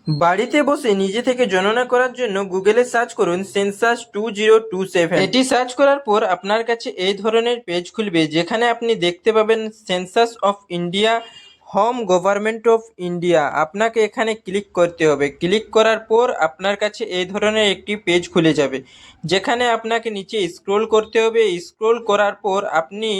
বাড়িতে বসে নিজে থেকে গণনা করার জন্য গুগলে সার্চ করুন সেন্সাস 2027। এটি সার্চ করার পর আপনার কাছে এই ধরনের পেজ খুলবে, যেখানে আপনি দেখতে পাবেন census of India, home government of India. আপনাকে এখানে ক্লিক করতে হবে। ক্লিক করার পর আপনার কাছে এই ধরনের একটি পেজ খুলে যাবে, যেখানে আপনাকে নিচে স্ক্রোল করতে হবে। স্ক্রোল করার পর আপনি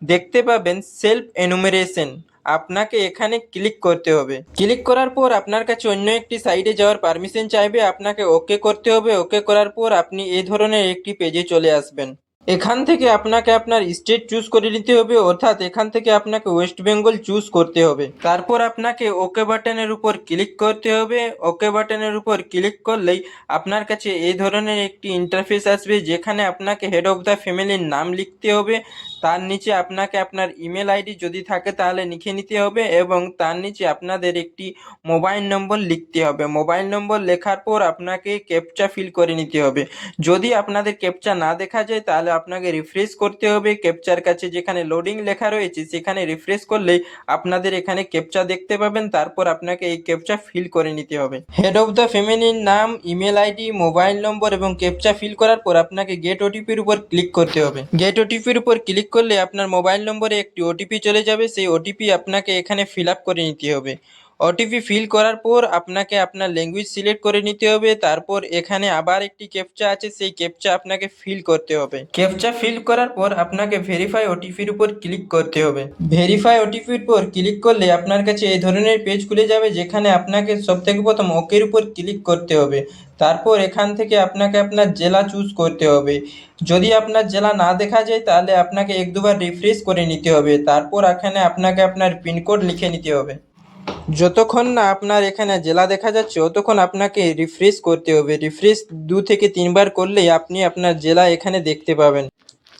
দেখতে পাবেন সেলফ এনুমেরেশন। আপনাকে এখানে ক্লিক করতে হবে। ক্লিক করার পর আপনার কাছে অন্য একটি সাইটে যাওয়ার পারমিশন চাইবে, আপনাকে ওকে করতে হবে। ওকে করার পর আপনি এই ধরনের একটি পেজে চলে আসবেন। এখান থেকে আপনাকে আপনার স্টেট চুজ করে নিতে হবে, অর্থাৎ এখান থেকে আপনাকে ওয়েস্ট বেঙ্গল চুজ করতে হবে। তারপর আপনাকে ওকে বাটনের উপর ক্লিক করতে হবে। ওকে বাটনের উপর ক্লিক করলেই আপনার কাছে এই ধরনের একটি ইন্টারফেস আসবে, যেখানে আপনাকে হেড অফ দ্য ফ্যামিলির নাম লিখতে হবে। তার নিচে আপনাকে আপনার ইমেল আইডি যদি থাকে তাহলে লিখে নিতে হবে, এবং তার নিচে আপনাদের একটি মোবাইল নম্বর লিখতে হবে। মোবাইল নম্বর লেখার পর আপনাকে ক্যাপচা ফিল করে নিতে হবে। যদি আপনাদের ক্যাপচা না দেখা যায় তাহলে আপনাকে রিফ্রেশ করতে হবে। ক্যাপচার কাছে যেখানে লোডিং লেখা রয়েছে সেখানে রিফ্রেশ করলেই আপনাদের এখানে ক্যাপচা দেখতে পাবেন। তারপর আপনাকে এই ক্যাপচা ফিল করে নিতে হবে। হেড অফ দ্য ফ্যামিলির নাম, ইমেল আইডি, মোবাইল নম্বর এবং ক্যাপচা ফিল করার পর আপনাকে গেট ওটিপির উপর ক্লিক করতে হবে। গেট ওটিপির উপর ক্লিক করলে আপনার মোবাইল নম্বরে একটি ওটিপি চলে যাবে। সেই ওটিপি আপনাকে এখানে ফিল আপ করে নিতে হবে। ওটিপি ফিল করার পর আপনাকে আপনার ল্যাঙ্গুয়েজ সিলেক্ট করে নিতে হবে। তারপর এখানে আবার একটি ক্যাপচা আছে, সেই ক্যাপচা আপনাকে ফিল করতে হবে। ক্যাপচা ফিল করার পর আপনাকে ভেরিফাই ওটিপির উপর ক্লিক করতে হবে। ভেরিফাই ওটিপির উপর ক্লিক করলে আপনার কাছে এই ধরনের পেজ খুলে যাবে, যেখানে আপনাকে সবথেকে প্রথম ওকের উপর ক্লিক করতে হবে। তারপর এখান থেকে আপনাকে আপনার জেলা চুজ করতে হবে। যদি আপনার জেলা না দেখা যায় তাহলে আপনাকে এক দুবার রিফ্রেশ করে নিতে হবে। তারপর এখানে আপনাকে আপনার পিনকোড লিখে নিতে হবে। যতক্ষণ না আপনার এখানে জেলা দেখা যাচ্ছে ততক্ষণ আপনাকে রিফ্রেশ করতে হবে। রিফ্রেশ 2 থেকে 3 বার করলেই আপনি আপনার জেলা এখানে দেখতে পাবেন।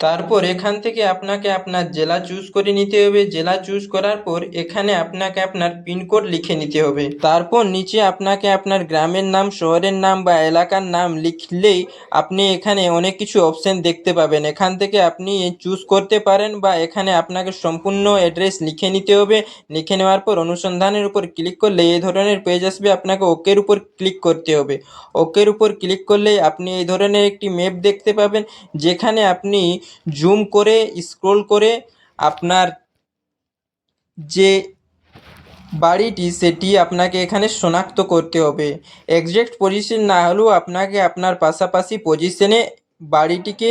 তারপর এখান থেকে আপনাকে আপনার জেলা চুজ করে নিতে হবে। জেলা চুজ করার পর এখানে আপনাকে আপনার পিনকোড লিখে নিতে হবে। তারপর নিচে আপনাকে আপনার গ্রামের নাম, শহরের নাম বা এলাকার নাম লিখলেই আপনি এখানে অনেক কিছু অপশন দেখতে পাবেন। এখান থেকে আপনি চুজ করতে পারেন, বা এখানে আপনাকে সম্পূর্ণ অ্যাড্রেস লিখে নিতে হবে। লিখে নেওয়ার পর অনুসন্ধানের উপর ক্লিক করলে এই ধরনের পেজ আসবে। আপনাকে ওকের উপর ক্লিক করতে হবে। ওকের উপর ক্লিক করলেই আপনি এই ধরনের একটি ম্যাপ দেখতে পাবেন, যেখানে আপনি জুম করে স্ক্রোল করে আপনার যে বাড়িটি সেটি আপনাকে এখানে শনাক্ত করতে হবে। এক্সাক্ট পজিশন না হলেও আপনাকে আপনার পাশাপাশি পজিশনে বাড়িটিকে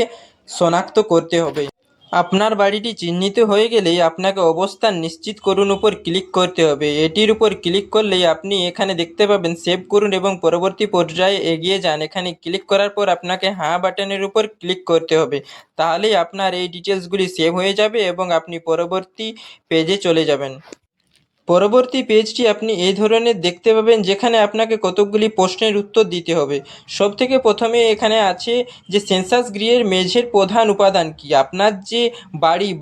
শনাক্ত করতে হবে। আপনার বাড়িটি চিহ্নিত হয়ে গেলেই আপনাকে অবস্থান নিশ্চিত করুন উপর ক্লিক করতে হবে। এটির উপর ক্লিক করলেই আপনি এখানে দেখতে পাবেন সেভ করুন এবং পরবর্তী পর্যায়ে এগিয়ে যান। এখানে ক্লিক করার পর আপনাকে হ্যাঁ বাটনের উপর ক্লিক করতে হবে। তাহলেই আপনার এই ডিটেলসগুলি সেভ হয়ে যাবে এবং আপনি পরবর্তী পেজে চলে যাবেন। পরবর্তী পেজটি আপনি এই ধরনের দেখতে পাবেন, যেখানে আপনাকে কতকগুলি প্রশ্নের উত্তর দিতে হবে। সবথেকে প্রথমে এখানে আছে যে সেন্সাস গৃহের মেঝের প্রধান উপাদান কি। আপনার যে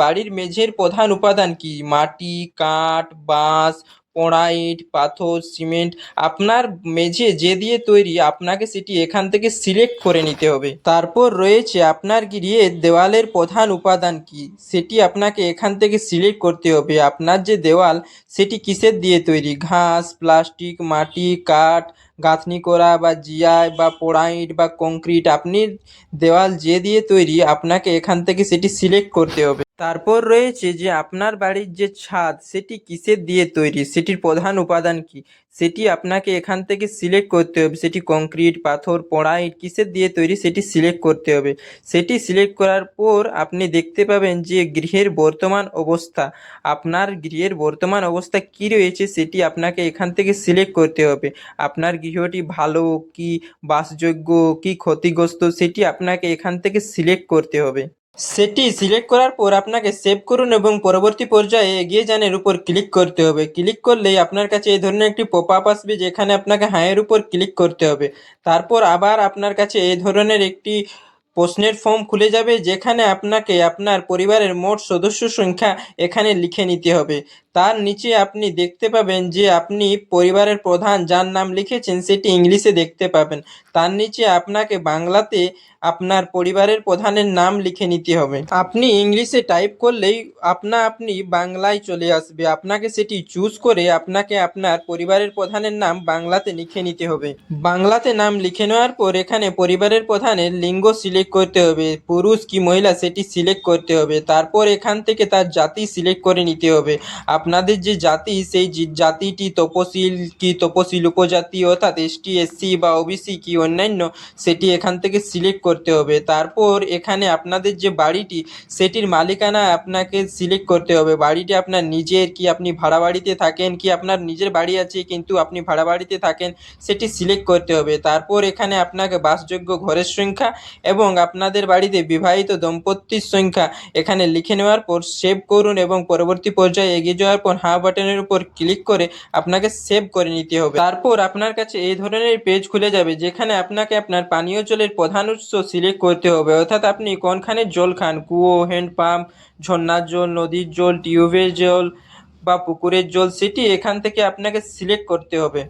বাড়ির মেঝের প্রধান উপাদান কি? মাটি, কাঠ, বাঁশ, পোড়া ইট, পাথর, সিমেন্ট। আপনার মেঝে যে দিয়ে তৈরি আপনাকে সেটি এখান থেকে সিলেক্ট করে নিতে হবে। তারপর রয়েছে আপনার গৃহের দেওয়ালের প্রধান উপাদান কি, সেটি আপনাকে এখান থেকে সিলেক্ট করতে হবে। আপনার যে দেওয়াল সেটি কিসের দিয়ে তৈরি? ঘাস, প্লাস্টিক, মাটি, কাঠ, গাঁথনি করা বা জিআই বা পোড়া ইট বা কংক্রিট। আপনি দেওয়াল যে দিয়ে তৈরি আপনাকে এখান থেকে সেটি সিলেক্ট করতে হবে। তারপর রয়েছে যে আপনার বাড়ির যে ছাদ সেটি কিসের দিয়ে তৈরি, সেটির প্রধান উপাদান কি, সেটি আপনাকে এখান থেকে সিলেক্ট করতে হবে। সেটি কংক্রিট, পাথর, পোড়া ইট কিসের দিয়ে তৈরি সেটি সিলেক্ট করতে হবে। সেটি সিলেক্ট করার পর আপনি দেখতে পাবেন যে গৃহের বর্তমান অবস্থা, আপনার গৃহের বর্তমান অবস্থা কি রয়েছে সেটি আপনাকে এখান থেকে সিলেক্ট করতে হবে। আপনার গৃহটি ভালো কি বাসযোগ্য কি ক্ষতিগ্রস্ত সেটি আপনাকে এখান থেকে সিলেক্ট করতে হবে। সেটি সিলেক্ট করার পর আপনাকে সেভ করুন এবং পরবর্তী পর্যায়ে এগিয়ে যান এর উপর ক্লিক করতে হবে। ক্লিক করলেই আপনার কাছে এই ধরনের একটি পপ আপ আসবে, যেখানে আপনাকে হ্যাঁ এর উপর ক্লিক করতে হবে। তারপর আবার আপনার কাছে এই ধরনের একটি প্রশ্নের ফর্ম খুলে যাবে, যেখানে আপনাকে আপনার পরিবারের মোট সদস্য সংখ্যা এখানে লিখে নিতে হবে। তার নিচে আপনি দেখতে পাবেন যে আপনি পরিবারের প্রধান যার নাম লিখেছেন সেটি ইংলিশে দেখতে পাবেন। তার নিচে আপনাকে বাংলাতে আপনার পরিবারের প্রধানের নাম লিখে নিতে হবে। আপনি ইংলিশে টাইপ করলেই আপনি বাংলায় চলে আসবে। আপনাকে সেটি চুজ করে আপনাকে আপনার পরিবারের প্রধানের নাম বাংলাতে লিখে নিতে হবে। বাংলাতে নাম লিখে নেওয়ার পর এখানে পরিবারের প্রধানের লিঙ্গ সিলেক্ট করতে হবে, পুরুষ কি মহিলা সেটি সিলেক্ট করতে হবে। তারপর এখান থেকে তার জাতি সিলেক্ট করে নিতে হবে। আপনাদের যে জাতি সেই জাতিটি তপশিল উপজাতি অর্থাৎ এসটি এসসি বা ওবিসি কি অন্যান্য সেটি এখান থেকে সিলেক্ট করতে হবে। তারপর এখানে আপনাদের যে বাড়িটি সেটির মালিকানা আপনাকে সিলেক্ট করতে হবে। বাড়িটি আপনার নিজের কি আপনি ভাড়া বাড়িতে থাকেন কি আপনার নিজের বাড়ি আছে কিন্তু আপনি ভাড়া বাড়িতে থাকেন সেটি সিলেক্ট করতে হবে। তারপর এখানে আপনাকে বাসযোগ্য ঘরের সংখ্যা এবং আপনাদের বাড়িতে বিবাহিত দম্পতির সংখ্যা এখানে লিখে নেওয়ার পর সেভ করুন এবং পরবর্তী পর্যায়ে এগিয়ে যাওয়ার পর হ্যাঁ বাটনের উপর ক্লিক করে আপনাকে সেভ করে নিতে হবে। তারপর আপনার কাছে এই ধরনের পেজ খুলে যাবে যেখানে আপনাকে আপনার পানীয় জলের প্রধান উৎস সিলেক্ট করতে হবে, অর্থাৎ আপনি কোনখানে জল খান, কুয়ো, হ্যান্ডপাম্প, ঝর্ণার জল, নদীর জল, টিউবের জল বা পুকুরের জল, সেটি এখান থেকে আপনাকে সিলেক্ট করতে হবে।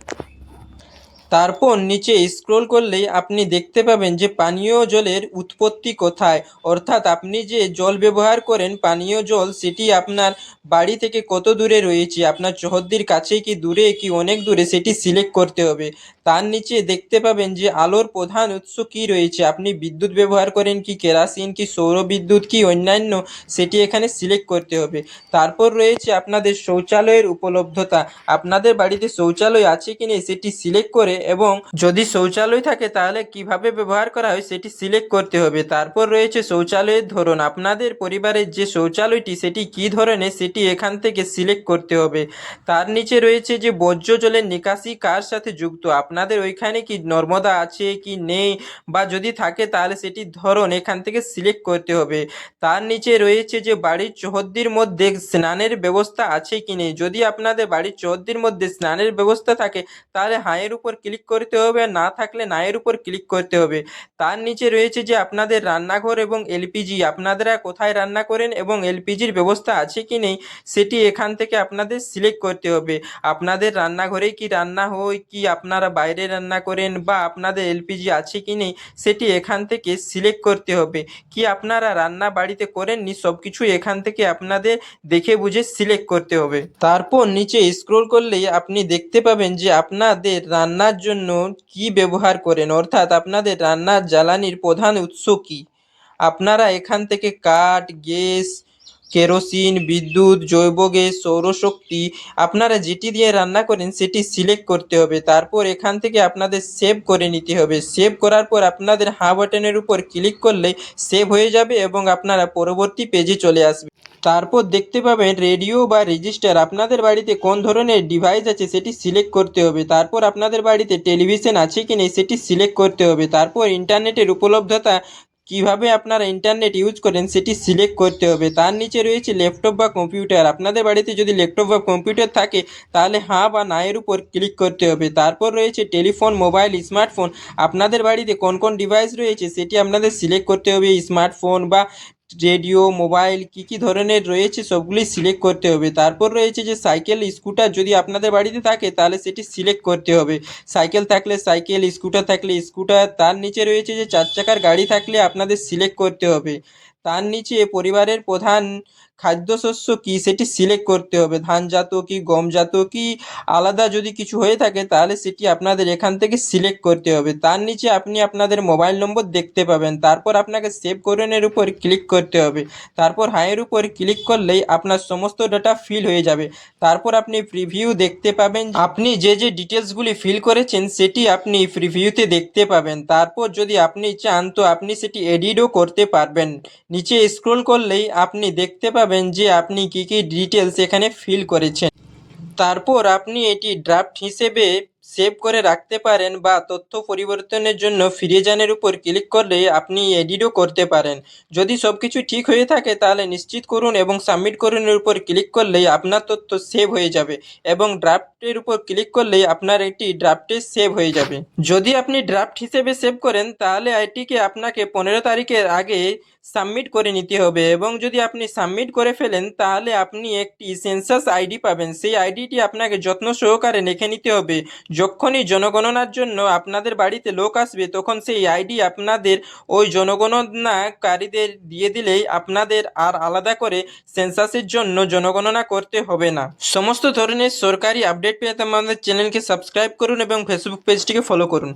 তারপর নিচে স্ক্রল করলেই আপনি দেখতে পাবেন যে পানীয় জলের উৎপত্তি কোথায়, অর্থাৎ আপনি যে জল ব্যবহার করেন পানীয় জল সেটি আপনার বাড়ি থেকে কত দূরে রয়েছে, আপনার চৌহদ্দির কাছে কি দূরে কি অনেক দূরে সেটি সিলেক্ট করতে হবে। তার নিচে দেখতে পাবেন যে আলোর প্রধান উৎস কি রয়েছে, আপনি বিদ্যুৎ ব্যবহার করেন কি কেরাসিন কি সৌর বিদ্যুৎ কি অন্যান্য সেটি এখানে সিলেক্ট করতে হবে। তারপর রয়েছে আপনাদের শৌচালয়ের উপলব্ধতা, আপনাদের বাড়িতে শৌচালয় আছে কি নেই সেটি সিলেক্ট করে এবং যদি শৌচালয় থাকে তাহলে কিভাবে ব্যবহার করা হয় সেটি সিলেক্ট করতে হবে। তারপর রয়েছে শৌচালয়ের ধরন, আপনাদের পরিবারের যে শৌচালয়টি সেটি কী ধরনের সেটি এখান থেকে সিলেক্ট করতে হবে। তার নিচে রয়েছে যে বর্জ্য জলের নিকাশি কার সাথে যুক্ত, আপনাদের ওইখানে কি নর্মদা আছে কি নেই বা যদি থাকে তাহলে সেটির ধরন এখান থেকে সিলেক্ট করতে হবে। তার নিচে রয়েছে যে বাড়ির চৌহদ্দির মধ্যে স্নানের ব্যবস্থা আছে কি নেই, যদি আপনাদের বাড়ির চৌহদ্দির মধ্যে স্নানের ব্যবস্থা থাকে তাহলে হাঁয়ের উপর ক্লিক করতে হবে, আর না থাকলে নায়ের উপর ক্লিক করতে হবে। তার নিচে রয়েছে যে আপনাদের রান্নাঘর এবং এলপিজি, আপনারা কোথায় রান্না করেন এবং এলপিজির ব্যবস্থা আছে কি নেই সেটি এখান থেকে আপনাদের সিলেক্ট করতে হবে। আপনাদের রান্নাঘরেই কি রান্না হয় কি আপনারা বাইরে রান্না করেন বা আপনাদের এলপিজি আছে কি নেই সেটি এখান থেকে সিলেক্ট করতে হবে। কি আপনারা রান্না বাড়িতে করেননি সব কিছু এখান থেকে আপনাদের দেখে বুঝে সিলেক্ট করতে হবে। তারপর নিচে স্ক্রল করলেই আপনি দেখতে পাবেন যে আপনাদের রান্নার জন্য কি ব্যবহার করেন, অর্থাৎ আপনাদের রান্নার জ্বালানির প্রধান উৎস কি। আপনারা এখান থেকে কাঠ, গ্যাস, কেরোসিন, বিদ্যুৎ, জৈব গ্যাস, সৌরশক্তি আপনারা যেটি দিয়ে রান্না করেন সেটি সিলেক্ট করতে হবে। তারপর এখান থেকে আপনাদের সেভ করে নিতে হবে। সেভ করার পর আপনাদের হ্যাঁ বাটনের উপর ক্লিক করলেই সেভ হয়ে যাবে এবং আপনারা পরবর্তী পেজে চলে আসবে। তারপর দেখতে পাবেন রেডিও বা রেজিস্টার, আপনাদের বাড়িতে কোন ধরনের ডিভাইস আছে সেটি সিলেক্ট করতে হবে। তারপর আপনাদের বাড়িতে টেলিভিশন আছে কি নেই সেটি সিলেক্ট করতে হবে। তারপর ইন্টারনেটের উপলব্ধতা, কিভাবে আপনারা ইন্টারনেট ইউজ করেন সেটি সিলেক্ট করতে হবে। তার নিচে রয়েছে ল্যাপটপ বা কম্পিউটার, আপনাদের বাড়িতে যদি ল্যাপটপ বা কম্পিউটার থাকে তাহলে হ্যাঁ বা না এর উপর ক্লিক করতে হবে। তারপর রয়েছে টেলিফোন, মোবাইল, স্মার্টফোন, আপনাদের বাড়িতে কোন কোন ডিভাইস রয়েছে সেটি আপনাদের সিলেক্ট করতে হবে। স্মার্টফোন বা রেডিও, মোবাইল কী ধরনের রয়েছে সবগুলি সিলেক্ট করতে হবে। তারপর রয়েছে যে সাইকেল, স্কুটার যদি আপনাদের বাড়িতে থাকে তাহলে সেটি সিলেক্ট করতে হবে। সাইকেল থাকলে সাইকেল, স্কুটার থাকলে স্কুটার। তার নিচে রয়েছে যে 4 চাকার গাড়ি থাকলে আপনাদের সিলেক্ট করতে হবে। তার নিচে পরিবারের প্রধান খাদ্যশস্য কী সেটি সিলেক্ট করতে হবে, ধানজাত কি গমজাত কি আলাদা যদি কিছু হয়ে থাকে তাহলে সেটি আপনাদের এখান থেকে সিলেক্ট করতে হবে। তার নিচে আপনি আপনাদের মোবাইল নম্বর দেখতে পাবেন। তারপর আপনাকে সেভ করনের উপর ক্লিক করতে হবে। তারপর হাঁয়ের উপর ক্লিক করলেই আপনার সমস্ত ডাটা ফিল হয়ে যাবে। তারপর আপনি প্রিভিউ দেখতে পাবেন, আপনি যে ডিটেলসগুলি ফিল করেছেন সেটি আপনি প্রিভিউতে দেখতে পাবেন। তারপর যদি আপনি চান তো আপনি সেটি এডিটও করতে পারবেন। নিচে স্ক্রল করলেই আপনি দেখতে পাবেন যে আপনি কী কী ডিটেলস এখানে ফিল করেছেন। তারপর আপনি এটি ড্রাফট হিসেবে সেভ করে রাখতে পারেন বা তথ্য পরিবর্তনের জন্য ফিরে যানের উপর ক্লিক করলে আপনি এডিটও করতে পারেন। যদি সবকিছু ঠিক হয়ে থাকে তাহলে নিশ্চিত করুন এবং সাবমিট করুনের উপর ক্লিক করলেই আপনার তথ্য সেভ হয়ে যাবে এবং ড্রাফটের উপর ক্লিক করলেই আপনার এটি ড্রাফটে সেভ হয়ে যাবে। যদি আপনি ড্রাফট হিসেবে সেভ করেন তাহলে এটিকে আপনাকে 15 তারিখের আগে সাবমিট করে নিতে হবে এবং যদি আপনি সাবমিট করে ফেলেন তাহলে আপনি একটি সেন্সাস আইডি পাবেন। সেই আইডিটি আপনাকে যত্ন সহকারে লিখে নিতে হবে। যখনই জনগণনার জন্য আপনাদের বাড়িতে লোক আসবে তখন সেই আইডি আপনাদের ওই জনগণনাকারীদের দিয়ে দিলেই আপনাদের আর আলাদা করে সেন্সাসের জন্য জনগণনা করতে হবে না। সমস্ত ধরনের সরকারি আপডেট পেতে আমাদের চ্যানেলকে সাবস্ক্রাইব করুন এবং ফেসবুক পেজটিকে ফলো করুন।